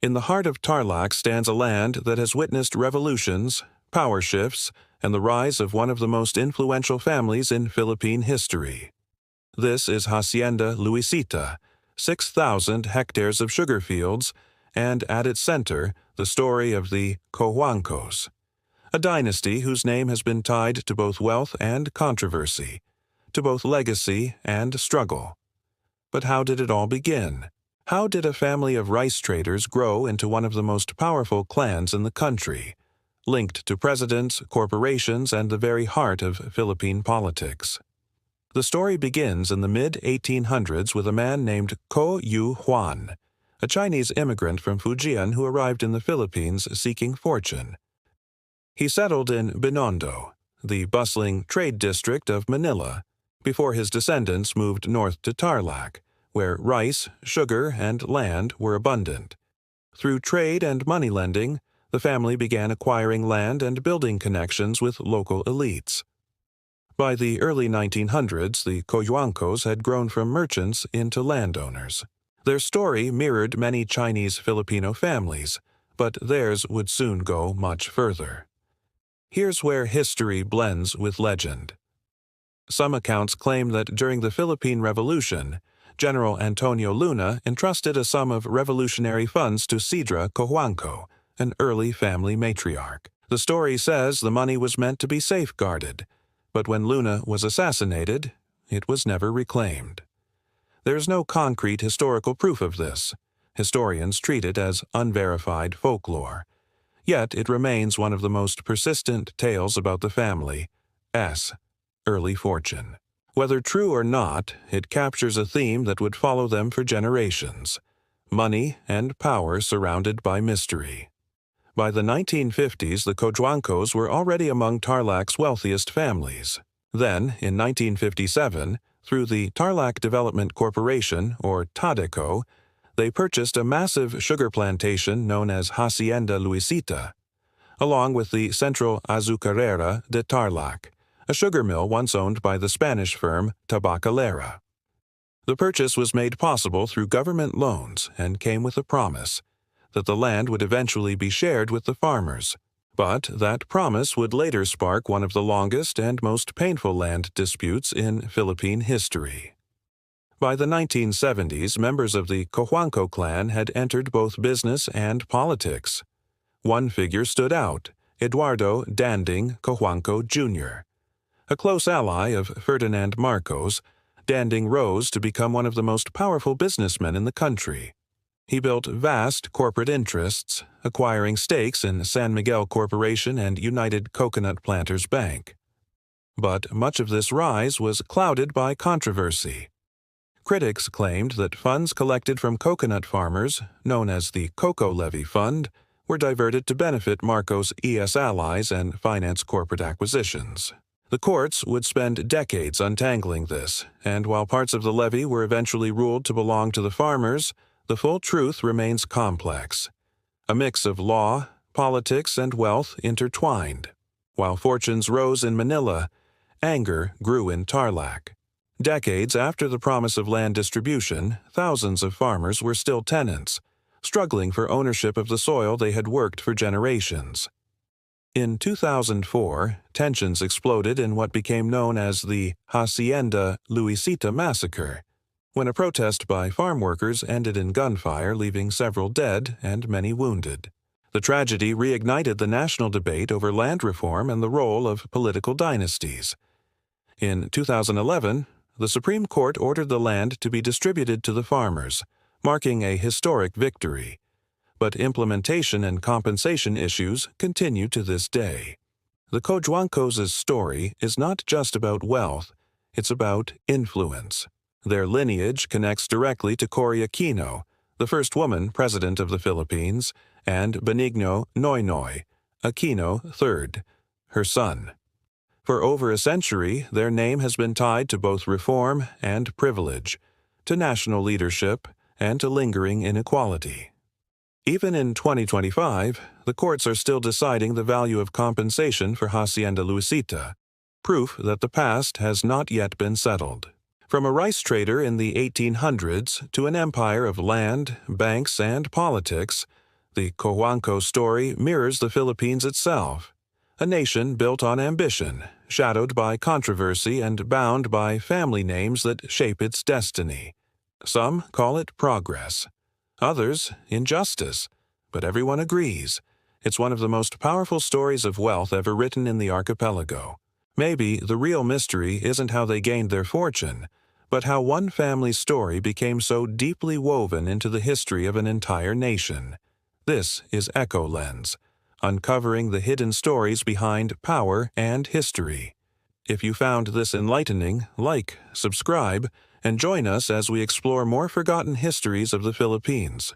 In the heart of Tarlac stands a land that has witnessed revolutions, power shifts, and the rise of one of the most influential families in Philippine history. This is Hacienda Luisita, 6,000 hectares of sugar fields, and at its center, the story of the Cojuangcos, a dynasty whose name has been tied to both wealth and controversy, to both legacy and struggle. But how did it all begin? How did a family of rice traders grow into one of the most powerful clans in the country, linked to presidents, corporations, and the very heart of Philippine politics? The story begins in the mid-1800s with a man named Cojuangco, a Chinese immigrant from Fujian who arrived in the Philippines seeking fortune. He settled in Binondo, the bustling trade district of Manila, before his descendants moved north to Tarlac, where rice, sugar, and land were abundant. Through trade and money lending, the family began acquiring land and building connections with local elites. By the early 1900s, the Cojuangcos had grown from merchants into landowners. Their story mirrored many Chinese Filipino families, but theirs would soon go much further. Here's where history blends with legend. Some accounts claim that during the Philippine Revolution, General Antonio Luna entrusted a sum of revolutionary funds to Sidra Cojuangco, an early family matriarch. The story says the money was meant to be safeguarded, but when Luna was assassinated, it was never reclaimed. There's no concrete historical proof of this. Historians treat it as unverified folklore. Yet it remains one of the most persistent tales about the family's early fortune. Whether true or not, it captures a theme that would follow them for generations: money and power surrounded by mystery. By the 1950s, the Cojuangcos were already among Tarlac's wealthiest families. Then, in 1957, through the Tarlac Development Corporation, or TADECO, they purchased a massive sugar plantation known as Hacienda Luisita, along with the Central Azucarera de Tarlac, a sugar mill once owned by the Spanish firm Tabacalera. The purchase was made possible through government loans and came with a promise that the land would eventually be shared with the farmers, but that promise would later spark one of the longest and most painful land disputes in Philippine history. By the 1970s, members of the Cojuangco clan had entered both business and politics. One figure stood out: Eduardo Danding Cojuangco Jr. A close ally of Ferdinand Marcos, Danding rose to become one of the most powerful businessmen in the country. He built vast corporate interests, acquiring stakes in San Miguel Corporation and United Coconut Planters Bank. But much of this rise was clouded by controversy. Critics claimed that funds collected from coconut farmers, known as the Cocoa Levy Fund, were diverted to benefit Marcos' ES allies and finance corporate acquisitions. The courts would spend decades untangling this, and while parts of the levy were eventually ruled to belong to the farmers, the full truth remains complex. A mix of law, politics, and wealth intertwined. While fortunes rose in Manila, anger grew in Tarlac. Decades after the promise of land distribution, thousands of farmers were still tenants, struggling for ownership of the soil they had worked for generations. In 2004, tensions exploded in what became known as the Hacienda Luisita Massacre, when a protest by farm workers ended in gunfire, leaving several dead and many wounded. The tragedy reignited the national debate over land reform and the role of political dynasties. In 2011, the Supreme Court ordered the land to be distributed to the farmers, marking a historic victory. But implementation and compensation issues continue to this day. The Cojuangcos' story is not just about wealth, it's about influence. Their lineage connects directly to Cory Aquino, the first woman president of the Philippines, and Benigno Noynoy Aquino III, her son. For over a century, their name has been tied to both reform and privilege, to national leadership and to lingering inequality. Even in 2025, the courts are still deciding the value of compensation for Hacienda Luisita, proof that the past has not yet been settled. From a rice trader in the 1800s to an empire of land, banks, and politics, The Cojuangco story mirrors the Philippines itself, a nation built on ambition, shadowed by controversy and bound by family names that shape its destiny. Some call it progress, others injustice, but everyone agrees. It's one of the most powerful stories of wealth ever written in the archipelago. Maybe the real mystery isn't how they gained their fortune, but how one family's story became so deeply woven into the history of an entire nation. This is EchoLens, uncovering the hidden stories behind power and history. If you found this enlightening, like, subscribe, and join us as we explore more forgotten histories of the Philippines.